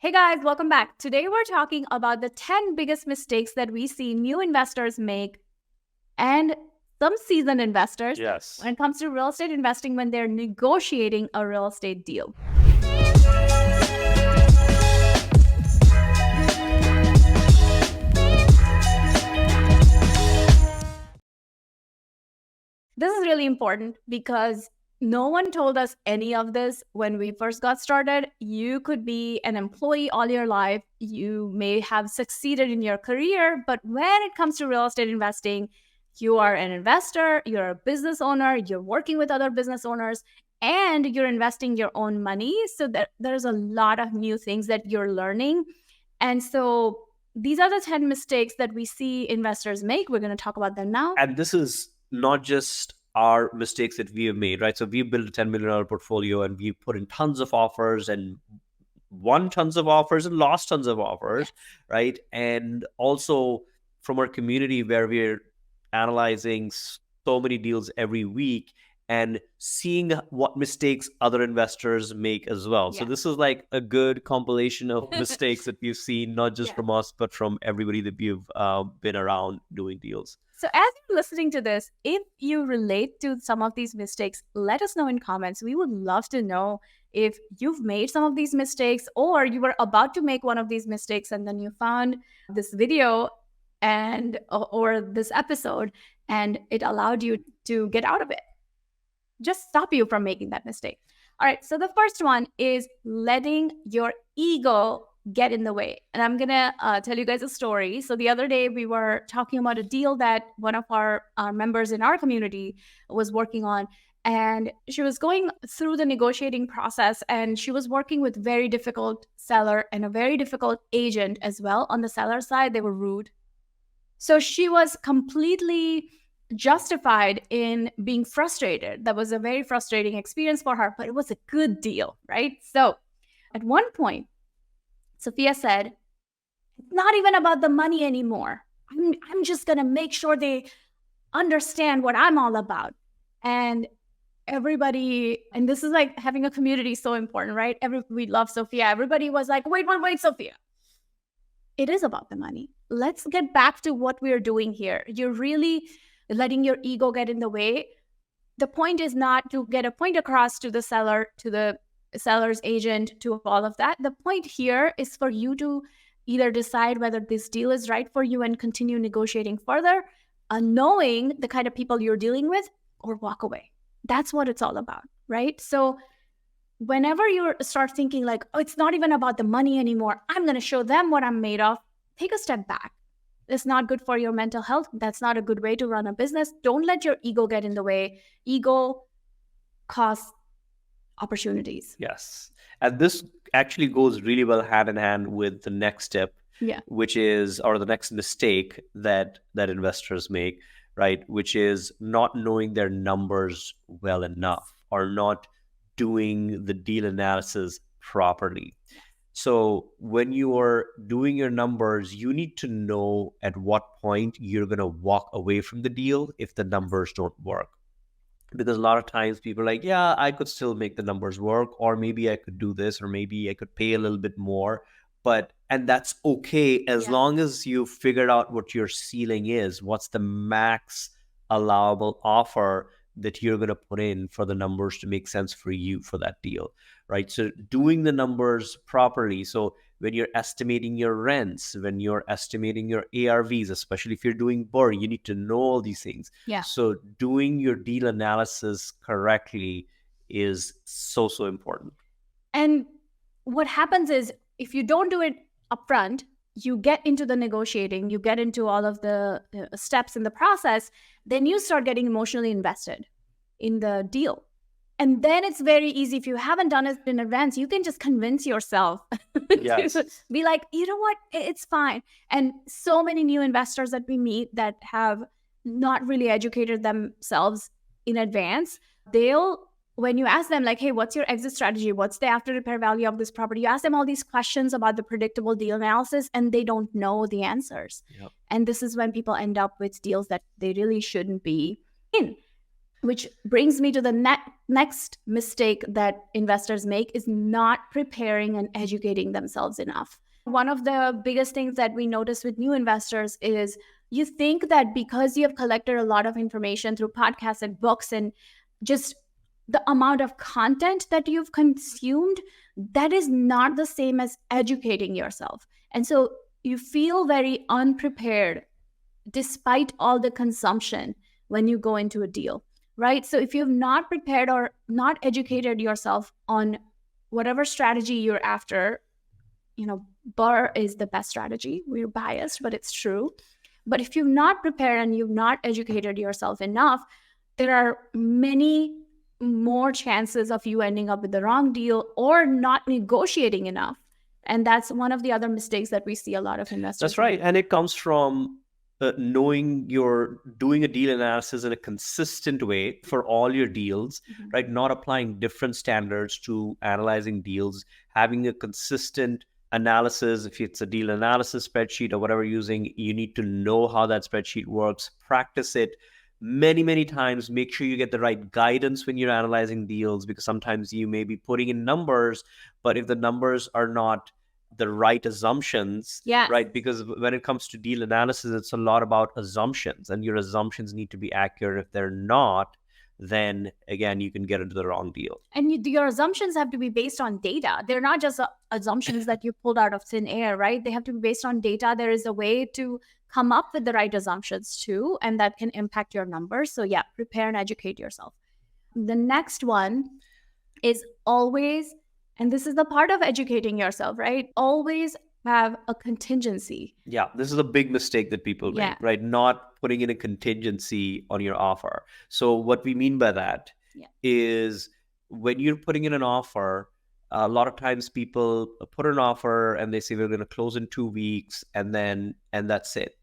Hey guys, welcome back. Today we're talking about the 10 biggest mistakes that we see new investors make and some seasoned investors Yes. when it comes to real estate investing when they're negotiating a real estate deal. This is really important because no one told us any of this when we first got started. You could be an employee all your life. You may have succeeded in your career, but when it comes to real estate investing, you are an investor, you're a business owner, you're working with other business owners, and you're investing your own money. So there's a lot of new things that you're learning. And so these are the 10 mistakes that we see investors make. We're going to talk about them now. And this is not just our mistakes that we have made, right? So we built a $10 million portfolio and we put in tons of offers and won tons of offers and lost tons of offers, right? And also from our community where we're analyzing so many deals every week and seeing what mistakes other investors make as well. So this is like a good compilation of mistakes that we've seen, not just from us, but from everybody that we've been around doing deals. So as you're listening to this, if you relate to some of these mistakes, let us know in comments. We would love to know if you've made some of these mistakes or you were about to make one of these mistakes and then you found this video and or this episode and it allowed you to get out of it. Just stop you from making that mistake. All right, so the first one is letting your ego get in the way. And I'm going to tell you guys a story. So the other day we were talking about a deal that one of our members in our community was working on. And she was going through the negotiating process and she was working with very difficult seller and a very difficult agent as well. On the seller side, they were rude. So she was completely justified in being frustrated. That was a very frustrating experience for her, but it was a good deal, right? So at one point, Sophia said, it's not even about the money anymore. I'm just going to make sure they understand what I'm all about. And everybody, and this is like having a community so important, right? We love Sophia. Everybody was like, wait, Sophia. It is about the money. Let's get back to what we're doing here. You're really letting your ego get in the way. The point is not to get a point across to the seller, to the seller's agent, to all of that. The point here is for you to either decide whether this deal is right for you and continue negotiating further, knowing the kind of people you're dealing with, or walk away. That's what it's all about, right? So whenever you start thinking like, oh, it's not even about the money anymore, I'm going to show them what I'm made of, take a step back. It's not good for your mental health. That's not a good way to run a business. Don't let your ego get in the way. Ego costs opportunities. Yes. And this actually goes really well hand in hand with the next step, which is, or the next mistake that investors make, right? Which is not knowing their numbers well enough or not doing the deal analysis properly. So when you are doing your numbers, you need to know at what point you're going to walk away from the deal if the numbers don't work. Because a lot of times people are like, yeah, I could still make the numbers work, or maybe I could do this, or maybe I could pay a little bit more. And that's okay as long as you figured out what your ceiling is, what's the max allowable offer that you're going to put in for the numbers to make sense for you for that deal, right? So doing the numbers properly. So when you're estimating your rents, when you're estimating your ARVs, especially if you're doing BRRRR, you need to know all these things. So doing your deal analysis correctly is so important. And what happens is if you don't do it upfront, you get into the negotiating, you get into all of the steps in the process, then you start getting emotionally invested in the deal. And then it's very easy. If you haven't done it in advance, you can just convince yourself to be like, you know what, it's fine. And so many new investors that we meet that have not really educated themselves in advance, when you ask them like, hey, what's your exit strategy? What's the after repair value of this property? You ask them all these questions about the predictable deal analysis and they don't know the answers. And this is when people end up with deals that they really shouldn't be in. Which brings me to the next mistake that investors make is not preparing and educating themselves enough. One of the biggest things that we notice with new investors is you think that because you have collected a lot of information through podcasts and books and just the amount of content that you've consumed, that is not the same as educating yourself. And so you feel very unprepared despite all the consumption when you go into a deal, right? So if you've not prepared or not educated yourself on whatever strategy you're after, BRRRR is the best strategy. We're biased, but it's true. But if you've not prepared and you've not educated yourself enough, there are many more chances of you ending up with the wrong deal or not negotiating enough. And that's one of the other mistakes that we see a lot of investors. That's right. And it comes from knowing you're doing a deal analysis in a consistent way for all your deals, right? Not applying different standards to analyzing deals, having a consistent analysis. If it's a deal analysis spreadsheet or whatever you're using, you need to know how that spreadsheet works, practice it many times. Make sure you get the right guidance when you're analyzing deals, because sometimes you may be putting in numbers, but if the numbers are not the right assumptions, right? Because when it comes to deal analysis, it's a lot about assumptions, and your assumptions need to be accurate. If they're not, then again, you can get into the wrong deal. And your assumptions have to be based on data. They're not just assumptions that you pulled out of thin air, right? They have to be based on data. There is a way to come up with the right assumptions too, and that can impact your numbers. So yeah, prepare and educate yourself. The next one is always, and this is the part of educating yourself, right? Always have a contingency. Yeah, this is a big mistake that people make, right? Not putting in a contingency on your offer. So what we mean by that is when you're putting in an offer, a lot of times people put an offer and they say we're going to close in 2 weeks and that's it.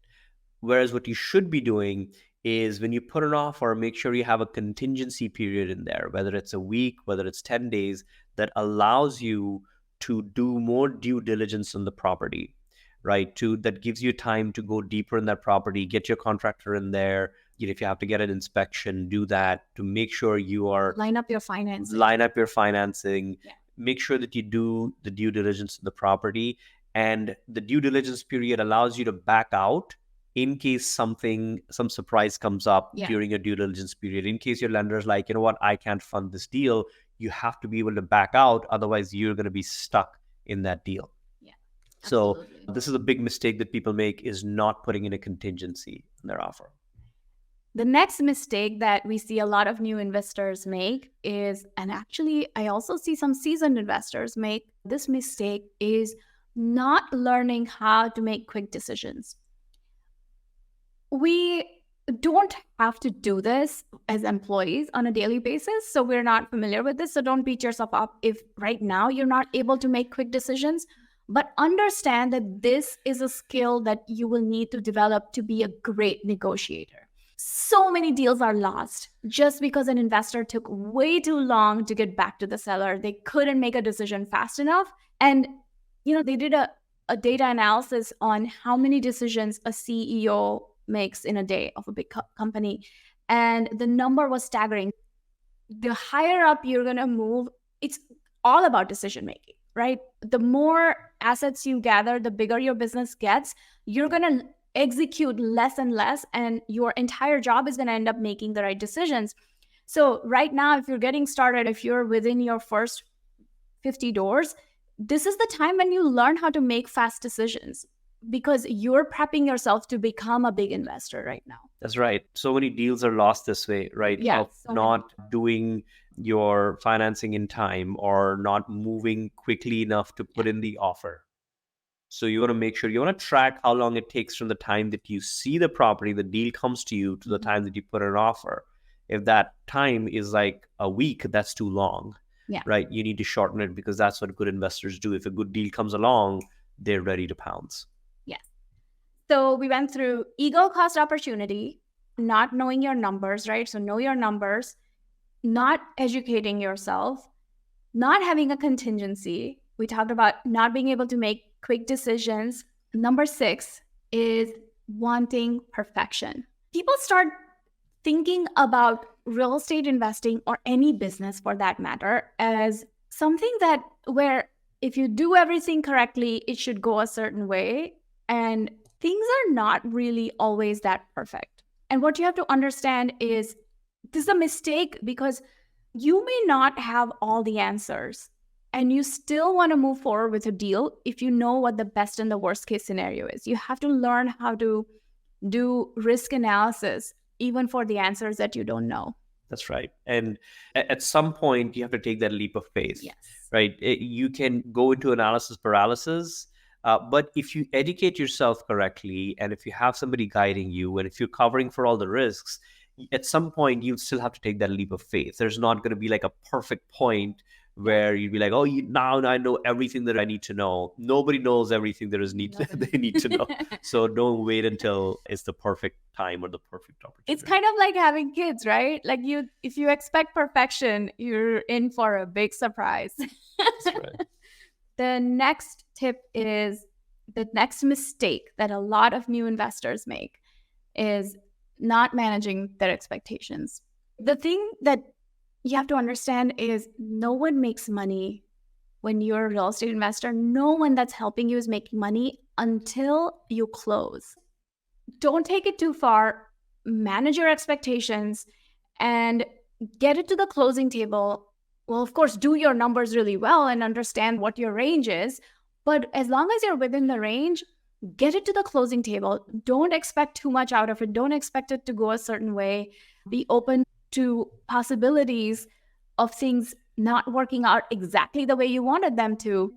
Whereas what you should be doing is when you put an offer, make sure you have a contingency period in there, whether it's a week, whether it's 10 days, that allows you to do more due diligence on the property, right? That gives you time to go deeper in that property, get your contractor in there. If you have to get an inspection, do that to make sure you are line up your financing, make sure that you do the due diligence of the property. And the due diligence period allows you to back out in case some surprise comes up during your due diligence period. In case your lender is like, you know what, I can't fund this deal, you have to be able to back out. Otherwise, you're going to be stuck in that deal. So this is a big mistake that people make, is not putting in a contingency in their offer. The next mistake that we see a lot of new investors make is, and actually I also see some seasoned investors make this mistake, is not learning how to make quick decisions. We don't have to do this as employees on a daily basis, so we're not familiar with this. So don't beat yourself up if right now you're not able to make quick decisions, but understand that this is a skill that you will need to develop to be a great negotiator. So many deals are lost just because an investor took way too long to get back to the seller. They couldn't make a decision fast enough. And, they did a data analysis on how many decisions a CEO makes in a day of a big company. And the number was staggering. The higher up you're going to move, it's all about decision making, right? The more assets you gather, the bigger your business gets, you're going to execute less and less, and your entire job is going to end up making the right decisions. So right now, if you're getting started, if you're within your first 50 doors, this is the time when you learn how to make fast decisions, because you're prepping yourself to become a big investor right now. That's right. So many deals are lost this way, right? Of not doing your financing in time or not moving quickly enough to put in the offer. So you want to make sure, you want to track how long it takes from the time that you see the property, the deal comes to you, to the time that you put an offer. If that time is like a week, that's too long, right? You need to shorten it, because that's what good investors do. If a good deal comes along, they're ready to pounce. So we went through ego cost opportunity, not knowing your numbers, right? So know your numbers, not educating yourself, not having a contingency. We talked about not being able to make quick decisions. Number 6 is wanting perfection. People start thinking about real estate investing, or any business for that matter, as something that where if you do everything correctly, it should go a certain way. And things are not really always that perfect. And what you have to understand is this is a mistake because you may not have all the answers and you still want to move forward with a deal if you know what the best and the worst case scenario is. You have to learn how to do risk analysis even for the answers that you don't know. That's right. And at some point, you have to take that leap of faith. Yes. Right? You can go into analysis paralysis, but if you educate yourself correctly, and if you have somebody guiding you, and if you're covering for all the risks, at some point, you'll still have to take that leap of faith. There's not going to be like a perfect point where you'd be like, oh, now I know everything that I need to know. Nobody knows everything there is they need to know. So don't wait until it's the perfect time or the perfect opportunity. It's kind of like having kids, right? Like if you expect perfection, you're in for a big surprise. That's right. The next tip is the next mistake that a lot of new investors make is not managing their expectations. The thing that you have to understand is no one makes money when you're a real estate investor. No one that's helping you is making money until you close. Don't take it too far. Manage your expectations and get it to the closing table. Well, of course, do your numbers really well and understand what your range is. But as long as you're within the range, get it to the closing table. Don't expect too much out of it. Don't expect it to go a certain way. Be open to possibilities of things not working out exactly the way you wanted them to,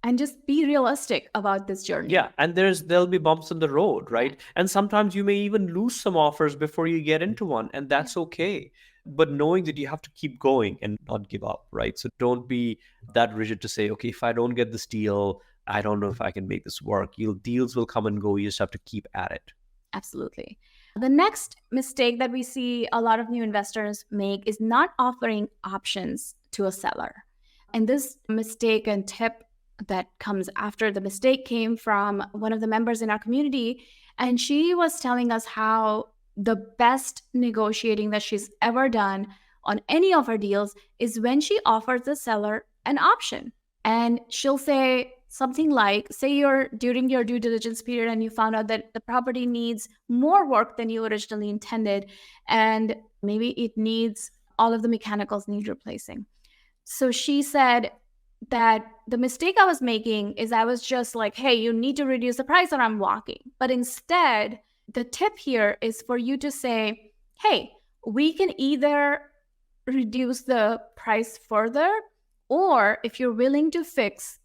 and just be realistic about this journey. Yeah, and there'll be bumps in the road, right? And sometimes you may even lose some offers before you get into one, and that's okay. But knowing that you have to keep going and not give up, right? So don't be that rigid to say, okay, if I don't get this deal, I don't know if I can make this work. Deals will come and go. You just have to keep at it. Absolutely. The next mistake that we see a lot of new investors make is not offering options to a seller. And this mistake and tip that comes after the mistake came from one of the members in our community. And she was telling us how the best negotiating that she's ever done on any of her deals is when she offers the seller an option. And she'll say something like, say you're during your due diligence period and you found out that the property needs more work than you originally intended, and maybe it needs all of the mechanicals need replacing. So she said that the mistake I was making is I was just like, hey, you need to reduce the price or I'm walking. But instead, the tip here is for you to say, hey, we can either reduce the price further, or if you're willing to fix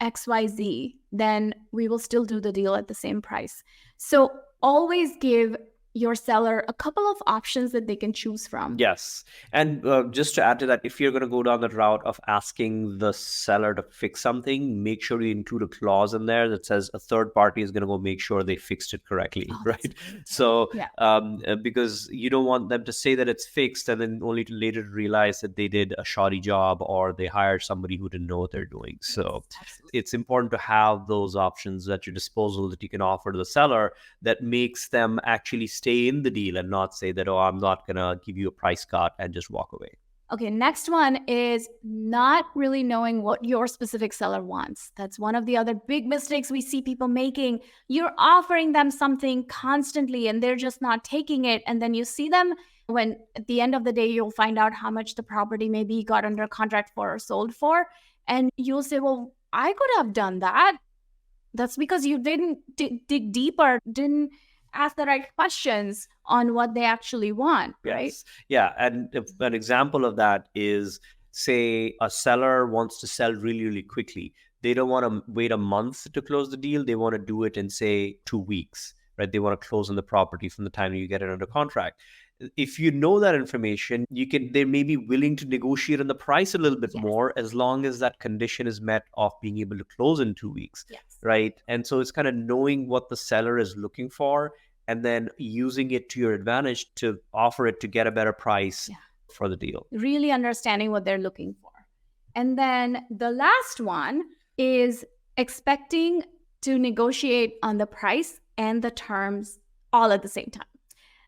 XYZ, then we will still do the deal at the same price. So always give your seller a couple of options that they can choose from. Yes. And just to add to that, if you're going to go down the route of asking the seller to fix something, make sure you include a clause in there that says a third party is going to go make sure they fixed it correctly, right? So, because you don't want them to say that it's fixed and then only to later realize that they did a shoddy job or they hired somebody who didn't know what they're doing. So it's important to have those options at your disposal that you can offer to the seller that makes them actually stay in the deal and not say that, oh, I'm not going to give you a price cut and just walk away. Okay, next one is not really knowing what your specific seller wants. That's one of the other big mistakes we see people making. You're offering them something constantly and they're just not taking it. And then you see them when at the end of the day, you'll find out how much the property maybe got under contract for or sold for. And you'll say, well, I could have done that. That's because you didn't dig deeper, didn't ask the right questions on what they actually want, right? Yes. Yeah. And an example of that is, say a seller wants to sell really, really quickly. They don't want to wait a month to close the deal. They want to do it in, say, 2 weeks, right? They want to close on the property from the time you get it under contract. If you know that information, they may be willing to negotiate on the price a little bit more, as long as that condition is met of being able to close in 2 weeks, right? And so it's kind of knowing what the seller is looking for and then using it to your advantage to offer it to get a better price for the deal. Really understanding what they're looking for. And then the last one is expecting to negotiate on the price and the terms all at the same time.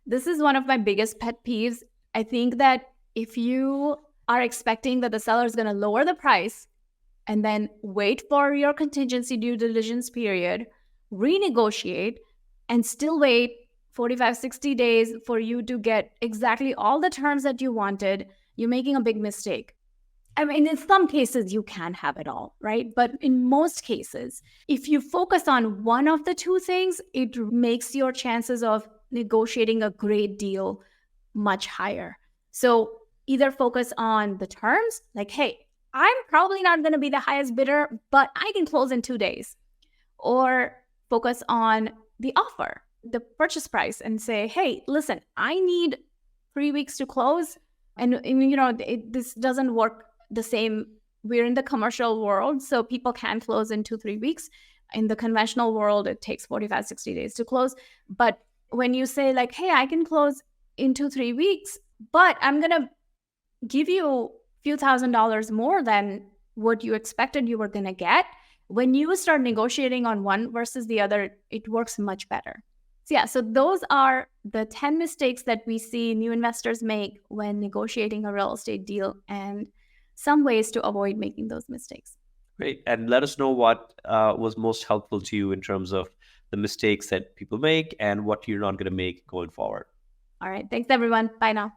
This is one of my biggest pet peeves. I think that if you are expecting that the seller is going to lower the price and then wait for your contingency due diligence period, renegotiate, and still wait 45, 60 days for you to get exactly all the terms that you wanted, you're making a big mistake. I mean, in some cases, you can have it all, right? But in most cases, if you focus on one of the two things, it makes your chances of negotiating a great deal much higher. So either focus on the terms, like, hey, I'm probably not going to be the highest bidder, but I can close in 2 days. Or focus on the offer, the purchase price, and say, hey, listen, I need 3 weeks to close. And this doesn't work the same. We're in the commercial world, so people can close in 2-3 weeks. In the conventional world, it takes 45, 60 days to close. But when you say like, hey, I can close in 2-3 weeks, but I'm going to give you a few $1,000s more than what you expected you were going to get. When you start negotiating on one versus the other, it works much better. So those are the 10 mistakes that we see new investors make when negotiating a real estate deal, and some ways to avoid making those mistakes. Great. And let us know what was most helpful to you in terms of the mistakes that people make and what you're not going to make going forward. All right. Thanks, everyone. Bye now.